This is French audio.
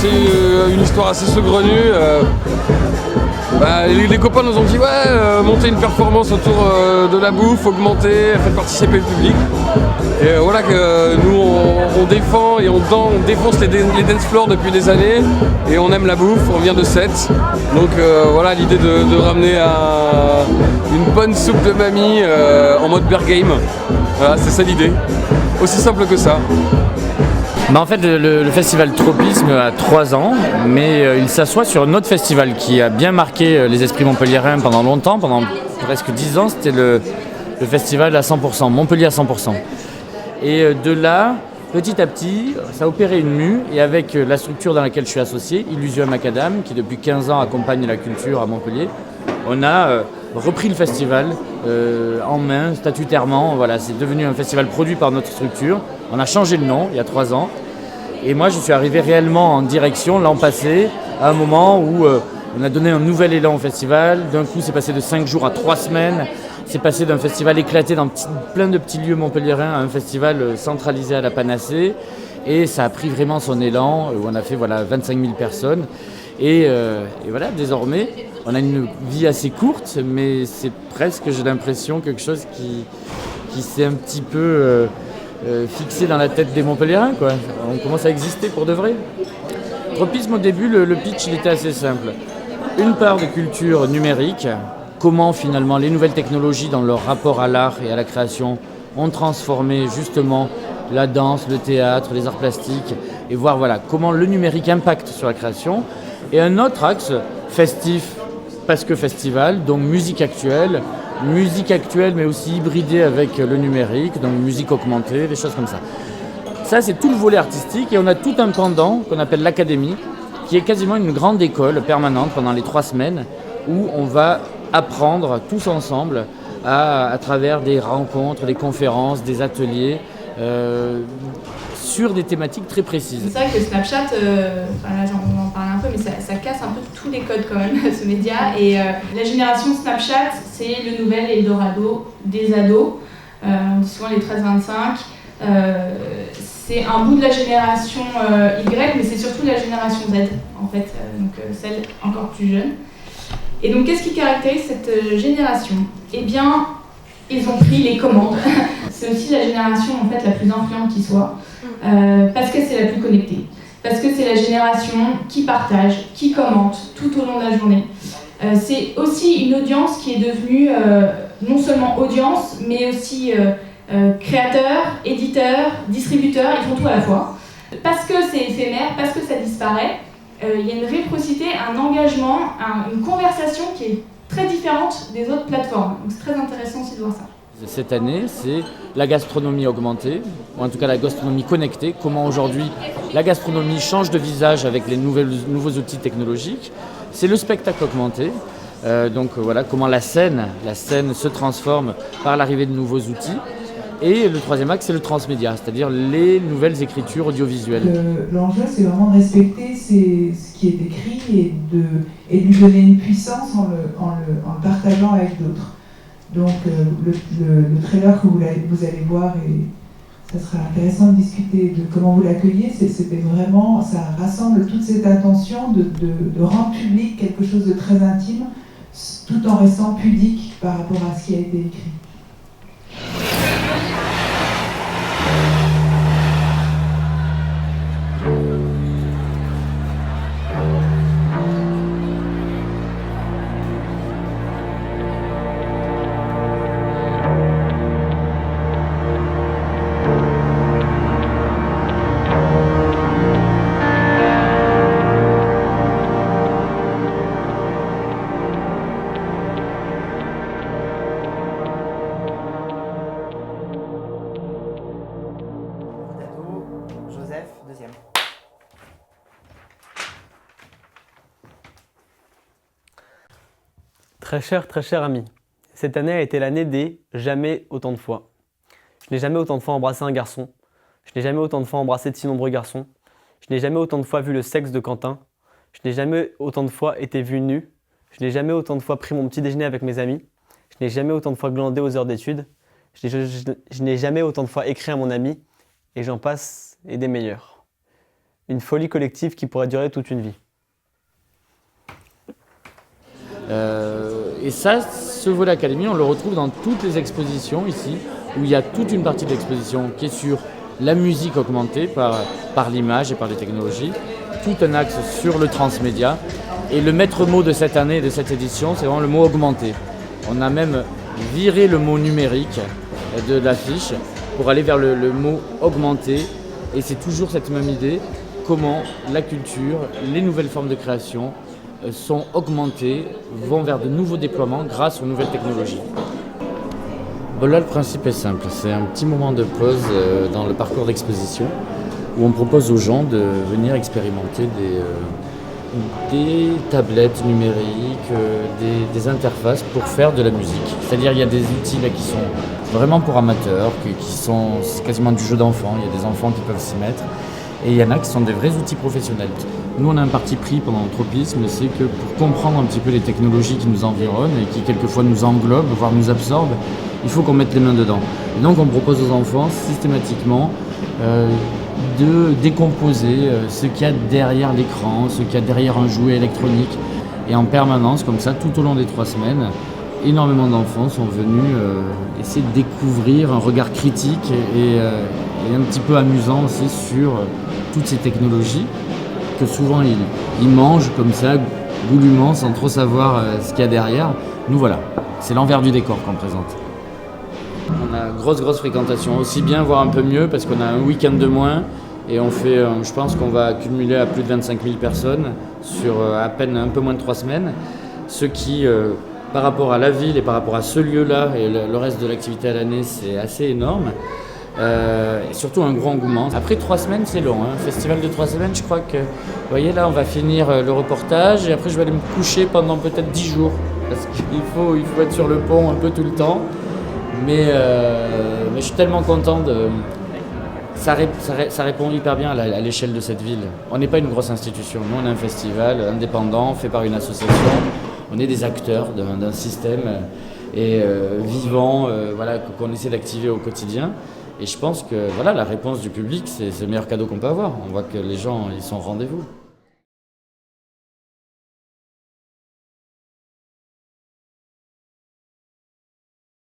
une histoire assez saugrenue. Les copains nous ont dit monter une performance autour de la bouffe, augmenter, faire participer le public. Et voilà que nous on défend et on défonce les dance floors depuis des années et on aime la bouffe, on vient de Sète. Donc voilà l'idée de ramener une bonne soupe de mamie en mode bear game. Voilà, c'est ça l'idée. Aussi simple que ça. En fait, le festival Tropisme a 3 ans, mais il s'assoit sur un autre festival qui a bien marqué les esprits montpelliérains pendant longtemps, pendant presque 10 ans. C'était le festival à 100%, Montpellier à 100%. Et de là, petit à petit, ça a opéré une mue, et avec la structure dans laquelle je suis associé, Illusion Macadam, qui depuis 15 ans accompagne la culture à Montpellier, on a repris le festival en main, statutairement. Voilà, c'est devenu un festival produit par notre structure. On a changé le nom il y a 3 ans. Et moi, je suis arrivé réellement en direction l'an passé, à un moment où on a donné un nouvel élan au festival. D'un coup, c'est passé de 5 jours à 3 semaines. C'est passé d'un festival éclaté dans plein de petits lieux montpelliérains à un festival centralisé à la Panacée. Et ça a pris vraiment son élan, où on a fait 25 000 personnes. Et voilà, désormais, on a une vie assez courte, mais c'est presque, j'ai l'impression, quelque chose qui s'est un petit peu fixé dans la tête des Montpelliérains, quoi. On commence à exister pour de vrai. Tropisme, au début, le pitch, il était assez simple. Une part de culture numérique, comment finalement les nouvelles technologies dans leur rapport à l'art et à la création ont transformé justement la danse, le théâtre, les arts plastiques, et voir comment le numérique impacte sur la création. Et un autre axe festif, parce que festival, donc musique actuelle mais aussi hybridée avec le numérique, donc musique augmentée, des choses comme ça. Ça, c'est tout le volet artistique, et on a tout un pendant qu'on appelle l'académie, qui est quasiment une grande école permanente pendant les 3 semaines, où on va apprendre tous ensemble à travers des rencontres, des conférences, des ateliers, sur des thématiques très précises. C'est vrai que Snapchat, là on en parle un peu, mais ça casse un peu tous les codes quand même, ce média. Et la génération Snapchat, c'est le nouvel Eldorado des ados. On dit souvent les 13-25. C'est un bout de la génération Y, mais c'est surtout la génération Z, en fait, donc celle encore plus jeune. Et donc qu'est-ce qui caractérise cette génération ? Eh bien, ils ont pris les commandes. C'est aussi la génération en fait la plus influente qui soit, parce que c'est la plus connectée, parce que c'est la génération qui partage, qui commente tout au long de la journée. C'est aussi une audience qui est devenue non seulement audience, mais aussi créateurs, éditeurs, distributeurs, ils font tout à la fois. Parce que c'est éphémère, parce que ça disparaît, il y a une réciprocité, un engagement, une conversation qui est très différente des autres plateformes. Donc c'est très intéressant aussi de voir ça. Cette année, c'est la gastronomie augmentée, ou en tout cas la gastronomie connectée. Comment aujourd'hui la gastronomie change de visage avec les nouveaux outils technologiques. C'est le spectacle augmenté. Comment la scène se transforme par l'arrivée de nouveaux outils. Et le troisième axe, c'est le transmédia, c'est-à-dire les nouvelles écritures audiovisuelles. L'enjeu, c'est vraiment de respecter ce qui est écrit et de lui donner une puissance en le partageant avec d'autres. Donc le trailer que vous allez voir, et ça sera intéressant de discuter de comment vous l'accueillez, c'était vraiment, ça rassemble toute cette intention de rendre public quelque chose de très intime, tout en restant pudique par rapport à ce qui a été écrit. Très cher ami, cette année a été l'année des jamais autant de fois. Je n'ai jamais autant de fois embrassé un garçon. Je n'ai jamais autant de fois embrassé de si nombreux garçons. Je n'ai jamais autant de fois vu le sexe de Quentin. Je n'ai jamais autant de fois été vu nu. Je n'ai jamais autant de fois pris mon petit déjeuner avec mes amis. Je n'ai jamais autant de fois glandé aux heures d'études. Je n'ai jamais autant de fois écrit à mon ami. Et j'en passe, et des meilleurs. Une folie collective qui pourrait durer toute une vie. Et ça, ce volet académie, on le retrouve dans toutes les expositions ici, où il y a toute une partie de l'exposition qui est sur la musique augmentée par l'image et par les technologies, tout un axe sur le transmédia. Et le maître mot de cette année et de cette édition, c'est vraiment le mot augmenté. On a même viré le mot numérique de l'affiche pour aller vers le mot augmenté. Et c'est toujours cette même idée, comment la culture, les nouvelles formes de création sont augmentées, vont vers de nouveaux déploiements grâce aux nouvelles technologies. Bon, là, le principe est simple, c'est un petit moment de pause dans le parcours d'exposition où on propose aux gens de venir expérimenter des tablettes numériques, des interfaces pour faire de la musique. C'est-à-dire il y a des outils là, qui sont vraiment pour amateurs, c'est quasiment du jeu d'enfant, il y a des enfants qui peuvent s'y mettre. Et il y en a qui sont des vrais outils professionnels. Nous, on a un parti pris pendant le tropisme, c'est que pour comprendre un petit peu les technologies qui nous environnent et qui quelquefois nous englobent, voire nous absorbent, il faut qu'on mette les mains dedans. Et donc on propose aux enfants systématiquement de décomposer ce qu'il y a derrière l'écran, ce qu'il y a derrière un jouet électronique. Et en permanence, comme ça, tout au long des 3 semaines, énormément d'enfants sont venus essayer de découvrir un regard critique et un petit peu amusant aussi sur toutes ces technologies que souvent ils mangent comme ça, goulûment, sans trop savoir ce qu'il y a derrière. Nous voilà, c'est l'envers du décor qu'on présente. On a grosse fréquentation, aussi bien, voire un peu mieux, parce qu'on a un week-end de moins et on fait, je pense qu'on va accumuler à plus de 25 000 personnes sur à peine un peu moins de 3 semaines, ce qui, par rapport à la ville et par rapport à ce lieu-là et le reste de l'activité à l'année, c'est assez énorme. Et surtout un gros engouement. Après 3 semaines, c'est long. Un festival de 3 semaines, je crois que, vous voyez là, on va finir le reportage et après je vais aller me coucher pendant peut-être 10 jours. Parce qu'il faut être sur le pont un peu tout le temps. Mais je suis tellement content de... Ça répond hyper bien à l'échelle de cette ville. On n'est pas une grosse institution. Nous, on est un festival indépendant, fait par une association. On est des acteurs d'un système vivant voilà, qu'on essaie d'activer au quotidien. Et je pense que voilà, la réponse du public, c'est le meilleur cadeau qu'on peut avoir. On voit que les gens ils sont au rendez-vous.